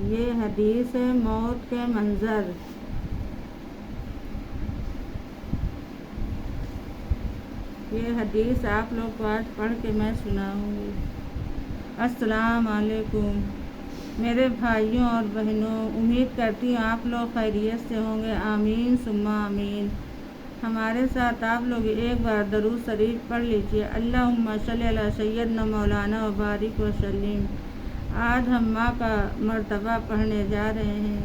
یہ حدیث ہے موت کے منظر۔ یہ حدیث آپ لوگ کو آج پڑھ کے میں سناؤں گی۔ السلام علیکم میرے بھائیوں اور بہنوں، امید کرتی ہوں آپ لوگ خیریت سے ہوں گے، آمین ثم آمین۔ ہمارے ساتھ آپ لوگ ایک بار درود شریف پڑھ لیجیے، اللہم صلی علی سیدنا مولانا و بارک وسلم۔ آج ہم ماں کا مرتبہ پڑھنے جا رہے ہیں۔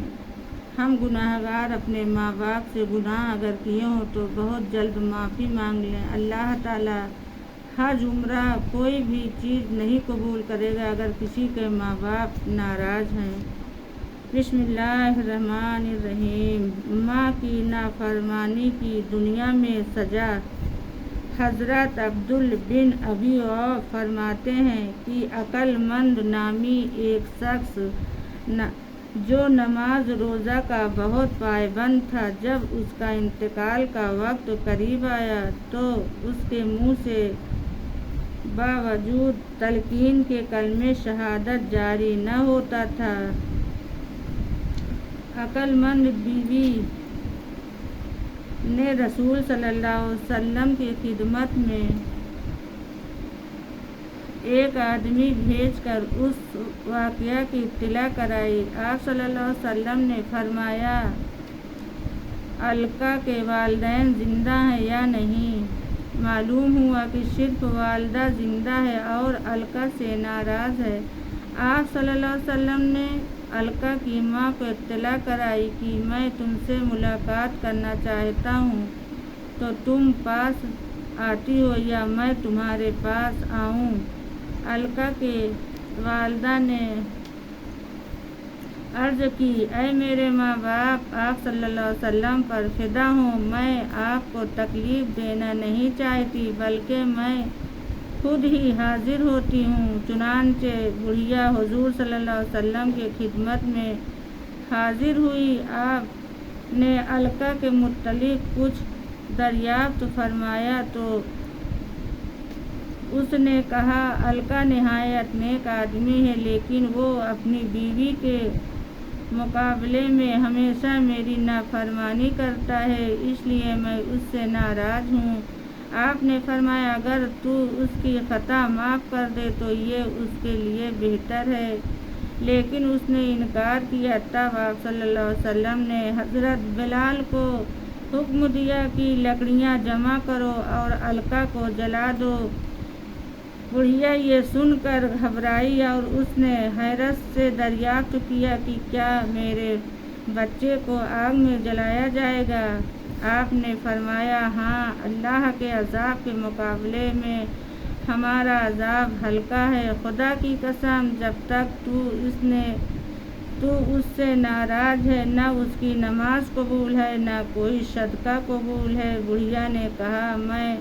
ہم گناہگار اپنے ماں باپ سے گناہ اگر کیے ہوں تو بہت جلد معافی مانگ لیں۔ اللہ تعالیٰ حج عمرہ کوئی بھی چیز نہیں قبول کرے گا اگر کسی کے ماں باپ ناراض ہیں۔ بسم اللہ الرحمن الرحیم۔ ماں کی نافرمانی کی دنیا میں سزا۔ حضرت عبداللہ بن ابی اوف فرماتے ہیں کہ عقل مند نامی ایک شخص جو نماز روزہ کا بہت پابند تھا، جب اس کا انتقال کا وقت قریب آیا تو اس کے منہ سے باوجود تلقین کے کلمہ شہادت جاری نہ ہوتا تھا۔ عقل مند بیوی نے رسول صلی اللہ علیہ وسلم کی خدمت میں ایک آدمی بھیج کر اس واقعہ کی اطلاع کرائی۔ آپ صلی اللہ علیہ وسلم نے فرمایا، علقہ کے والدین زندہ ہیں یا نہیں؟ معلوم ہوا کہ صرف والدہ زندہ ہے اور علقہ سے ناراض ہے۔ آپ صلی اللہ علیہ وسلم نے علقہ کی ماں کو اطلاع کرائی کہ میں تم سے ملاقات کرنا چاہتا ہوں، تو تم پاس آتی ہو یا میں تمہارے پاس آؤں؟ علقہ کی والدہ نے عرض کی، اے میرے ماں باپ، آپ صلی اللہ علیہ وسلم پر فدا ہوں، میں آپ کو تکلیف دینا نہیں چاہتی بلکہ میں خود ہی حاضر ہوتی ہوں۔ چنانچہ بڑھیا حضور صلی اللہ علیہ وسلم کی خدمت میں حاضر ہوئی۔ آپ نے علقہ کے متعلق کچھ دریافت فرمایا تو اس نے کہا، علقہ نہایت نیک آدمی ہے، لیکن وہ اپنی بیوی کے مقابلے میں ہمیشہ میری نافرمانی کرتا ہے، اس لیے میں اس سے ناراض ہوں۔ آپ نے فرمایا، اگر تو اس کی خطا معاف کر دے تو یہ اس کے لیے بہتر ہے، لیکن اس نے انکار کیا۔ تب آپ صلی اللہ علیہ وسلم نے حضرت بلال کو حکم دیا کہ لکڑیاں جمع کرو اور علقہ کو جلا دو۔ بڑھیا یہ سن کر گھبرائی اور اس نے حیرت سے دریافت کیا کہ کیا میرے بچے کو آگ میں جلایا جائے گا؟ آپ نے فرمایا، ہاں، اللہ کے عذاب کے مقابلے میں ہمارا عذاب ہلکا ہے۔ خدا کی قسم، جب تک تو اس سے ناراض ہے، نہ اس کی نماز قبول ہے، نہ کوئی صدقہ قبول ہے۔ بڑھیا نے کہا، میں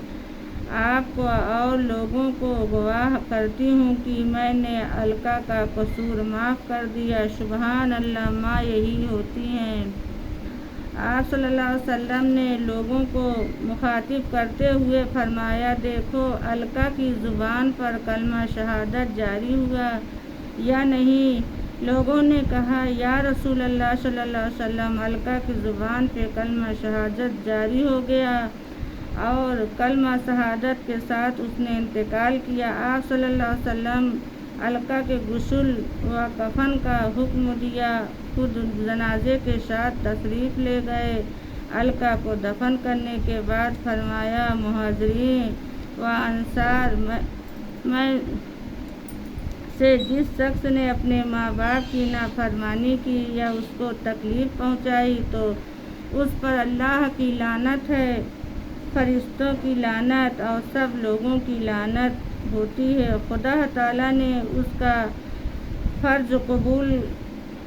آپ کو اور لوگوں کو گواہ کرتی ہوں کہ میں نے علقہ کا قصور معاف کر دیا۔ سبحان اللہ، ماں یہی ہوتی ہیں۔ آپ صلی اللہ علیہ وسلم نے لوگوں کو مخاطب کرتے ہوئے فرمایا، دیکھو علقہ کی زبان پر کلمہ شہادت جاری ہوا یا نہیں؟ لوگوں نے کہا، یا رسول اللہ صلی اللہ علیہ وسلم، علقہ کی زبان پہ کلمہ شہادت جاری ہو گیا اور کلمہ شہادت کے ساتھ اس نے انتقال کیا۔ آپ صلی اللہ علیہ وسلم علقہ کے غسل و کفن کا حکم دیا، خود جنازے کے ساتھ تشریف لے گئے۔ علقہ کو دفن کرنے کے بعد فرمایا، مہاجرین و انصار میں سے جس شخص نے اپنے ماں باپ کی نافرمانی کی یا اس کو تکلیف پہنچائی تو اس پر اللہ کی لعنت ہے، فرشتوں کی لعنت اور سب لوگوں کی لعنت ہوتی ہے۔ خدا تعالیٰ نے اس کا فرض قبول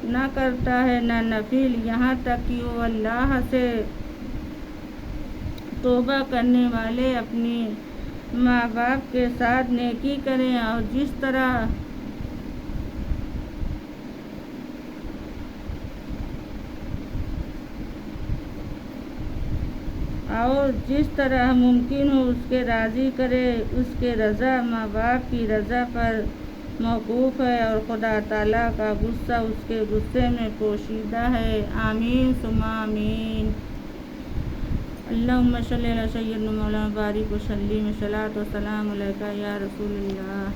نہ کرتا ہے نہ نفل، یہاں تک کہ وہ اللہ سے توبہ کرنے والے اپنے ماں باپ کے ساتھ نیکی کریں اور جس طرح ممکن ہو اس کے راضی کرے۔ اس کے رضا ماں باپ کی رضا پر موقوف ہے اور خدا تعالیٰ کا غصہ اس کے غصے میں پوشیدہ ہے۔ آمین ثم آمین۔ اللہم صلی علی سیدنا مولانا بارک وسلم صلاۃ و سلام علیکہ یا رسول اللہ۔